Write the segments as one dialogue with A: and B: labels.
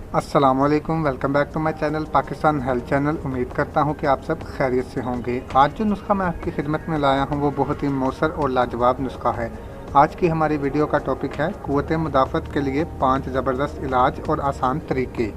A: अस्सलामुअलैकुम, welcome back to my channel Pakistan health channel. उम्मीद करता हूं कि आप सब खैरियत से होंगे। आज जो नुस्खा मैं आपकी खिदमत में लाया हूं वो बहुत ही मौसर और लाजवाब नुस्खा है। आज की हमारी वीडियो का टॉपिक है क़ुव्वत मुदाफ़त के लिए 5 ज़बरदस्त इलाज और आसान तरीके।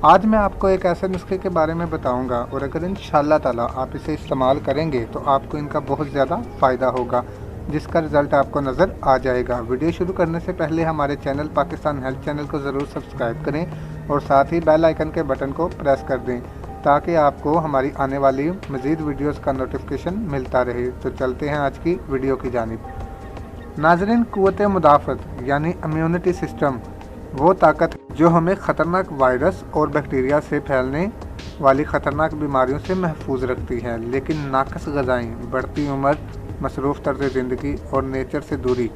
A: आज मैं आपको एक ऐसे नुस्खे के बारे में बताऊंगा और अगर इंशाअल्लाह ताला आप इसे इस्तेमाल करेंगे तो आपको इनका बहुत ज़्यादा फ़ायदा होगा, जिसका रिज़ल्ट आपको नज़र आ जाएगा। वीडियो शुरू करने से पहले हमारे चैनल पाकिस्तान हेल्थ चैनल को ज़रूर सब्सक्राइब करें और साथ ही बेल आइकन के बटन को प्रेस कर दें ताकि आपको हमारी आने वाली मज़ीद वीडियोस का नोटिफिकेशन मिलता रहे। तो चलते हैं आज की वीडियो की जानिब। नाज़रीन, क़ुव्वत मुदाफ़त यानी इम्यूनिटी सिस्टम वो ताकत जो हमें ख़तरनाक वायरस और बैक्टीरिया से फैलने वाली ख़तरनाक बीमारियों से महफूज रखती है। लेकिन नाक़स ग़िज़ाएँ, बढ़ती उम्र, मसरूफ़ तर्ज़ ज़िंदगी और नेचर से दूरी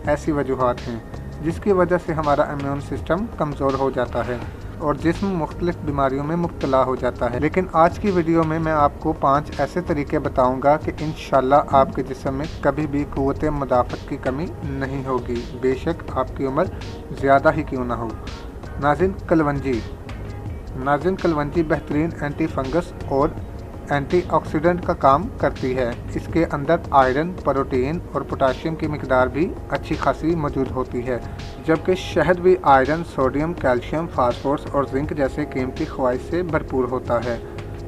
A: ऐसी वजूहात हैं जिसकी वजह से हमारा इम्यून सिस्टम कमज़ोर हो जाता है और जिस्म मुख्तलिफ़ बीमारियों में मुब्तला हो जाता है। लेकिन आज की वीडियो में मैं आपको 5 ऐसे तरीके बताऊंगा कि इंशाअल्लाह आपके जिस्म में कभी भी क़ुव्वत मुदाफ़त की कमी नहीं होगी, बेशक आपकी उम्र ज़्यादा ही क्यों ना हो। नाज़रीन, कलवंजी बेहतरीन एंटी फंगस और एंटीऑक्सीडेंट का काम करती है। इसके अंदर आयरन, प्रोटीन और पोटाशियम की मिकदार भी अच्छी खासी मौजूद होती है, जबकि शहद भी आयरन, सोडियम, कैल्शियम, फास्फोरस और जिंक जैसे कीमती ख़वाइश से भरपूर होता है।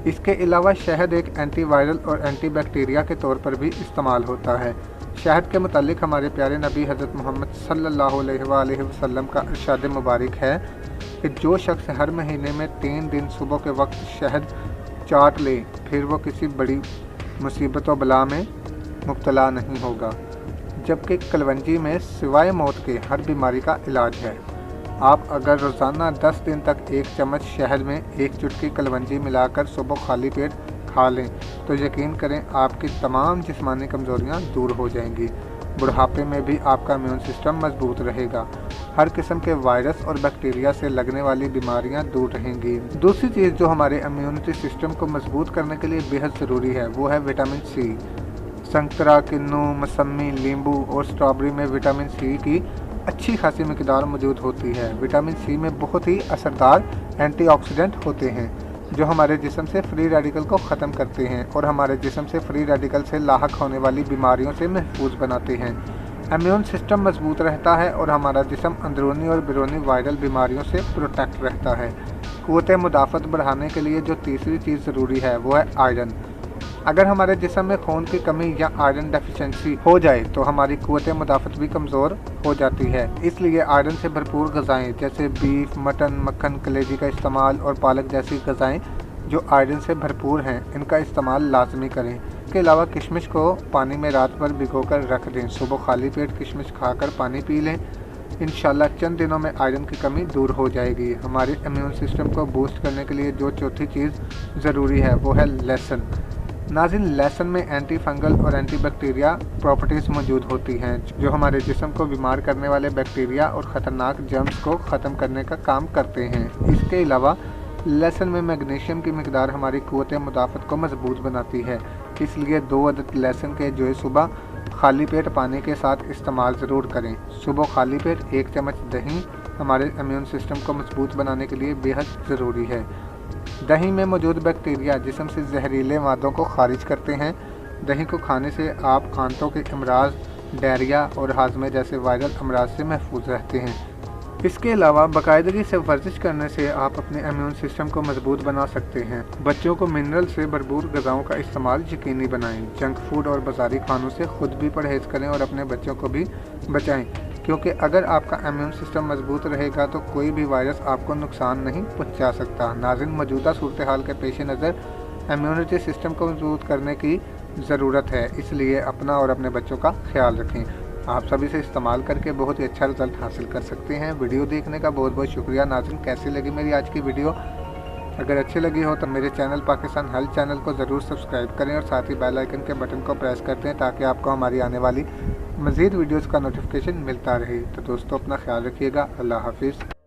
A: इसके अलावा शहद एक एंटीवायरल और एंटीबैक्टीरिया के तौर पर भी इस्तेमाल होता है। शहद के मुतालिक हमारे प्यारे नबी हज़रत मोहम्मद सल्लल्लाहु अलैहि वसल्लम का इरशाद मुबारक है कि जो शख्स हर महीने में 3 दिन सुबह के वक्त शहद चाट ले फिर वो किसी बड़ी मुसीबत व बला में मुब्तला नहीं होगा, जबकि कलवंजी में सिवाय मौत के हर बीमारी का इलाज है। आप अगर रोज़ाना 10 दिन तक 1 चम्मच शहद में 1 चुटकी कलवंजी मिलाकर सुबह खाली पेट खा लें तो यकीन करें आपकी तमाम जिस्मानी कमज़ोरियाँ दूर हो जाएंगी। बुढ़ापे में भी आपका इम्यून सिस्टम मजबूत रहेगा। हर किस्म के वायरस और बैक्टीरिया से लगने वाली बीमारियां दूर रहेंगी। दूसरी चीज़ जो हमारे इम्यूनिटी सिस्टम को मजबूत करने के लिए बेहद ज़रूरी है वो है विटामिन सी। संतरा, किन्नू, मौसमी, नींबू और स्ट्रॉबेरी में विटामिन सी की अच्छी खासी मिकदार मौजूद होती है। विटामिन सी में बहुत ही असरदार एंटीऑक्सीडेंट होते हैं जो हमारे जिस्म से फ्री रेडिकल को ख़त्म करते हैं और हमारे जिस्म से फ्री रेडिकल से लाहक होने वाली बीमारियों से महफूज बनाते हैं। इम्यून सिस्टम मजबूत रहता है और हमारा जिस्म अंदरूनी और बैरूनी वायरल बीमारियों से प्रोटेक्ट रहता है। क़ुव्वत मुदाफ़त बढ़ाने के लिए जो तीसरी चीज़ ज़रूरी है वो है आयरन। अगर हमारे जिस्म में खून की कमी या आयरन डेफिशिएंसी हो जाए तो हमारी क़ुव्वत मुदाफ़त भी कमज़ोर हो जाती है। इसलिए आयरन से भरपूर ग़िज़ाएँ जैसे बीफ, मटन, मक्खन, कलेजी का इस्तेमाल और पालक जैसी ग़िज़ाएँ जो आयरन से भरपूर हैं इनका इस्तेमाल लाजमी करें। इसके अलावा किशमिश को पानी में रात भर भिगोकर रख दें। सुबह खाली पेट किशमिश खाकर पानी पी लें। इंशाल्लाह चंद दिनों में आयरन की कमी दूर हो जाएगी। हमारे इम्यून सिस्टम को बूस्ट करने के लिए जो चौथी चीज़ ज़रूरी है वो है लहसुन। नाज़रीन, लहसुन में एंटी फंगल और एंटी बैक्टीरिया प्रॉपर्टीज़ मौजूद होती हैं जो हमारे जिस्म को बीमार करने वाले बैक्टीरिया और ख़तरनाक जर्म्स को ख़त्म करने का काम करते हैं। इसके अलावा लहसुन में मैग्नीशियम की मिकदार हमारी क़ुव्वत मुदाफ़त को मजबूत बनाती है। इसलिए 2 अदद लहसुन के जो सुबह खाली पेट पानी के साथ इस्तेमाल ज़रूर करें। सुबह खाली पेट 1 चम्मच दही हमारे इम्यून सिस्टम को मजबूत बनाने के लिए बेहद ज़रूरी है। दही में मौजूद बैक्टीरिया जिस्म से जहरीले मादों को खारिज करते हैं। दही को खाने से आप आंतों के अमराज, डायरिया और हाजमे जैसे वायरल अमराज से महफूज रहते हैं। इसके अलावा बाकायदगी से वर्जिश करने से आप अपने इम्यून सिस्टम को मजबूत बना सकते हैं। बच्चों को मिनरल से भरपूर ग़िज़ाओं का इस्तेमाल यकीनी बनाएं। जंक फूड और बाज़ारी खानों से ख़ुद भी परहेज़ करें और अपने बच्चों को भी बचाएं, क्योंकि अगर आपका इम्यून सिस्टम मजबूत रहेगा तो कोई भी वायरस आपको नुकसान नहीं पहुँचा सकता। नाज़रीन, मौजूदा सूरत हाल के पेश नज़र इम्यूनिटी सिस्टम को मजबूत करने की ज़रूरत है, इसलिए अपना और अपने बच्चों का ख्याल रखें। आप सभी से इस्तेमाल करके बहुत ही अच्छा रिज़ल्ट हासिल कर सकते हैं। वीडियो देखने का बहुत बहुत शुक्रिया। नाज़रीन, कैसी लगी मेरी आज की वीडियो? अगर अच्छी लगी हो तो मेरे चैनल पाकिस्तान हेल्थ चैनल को ज़रूर सब्सक्राइब करें और साथ ही बेल आइकन के बटन को प्रेस कर दें ताकि आपको हमारी आने वाली मज़ीद वीडियोज़ का नोटिफिकेशन मिलता रहे। तो दोस्तों, अपना ख्याल रखिएगा। अल्लाह हाफिज़।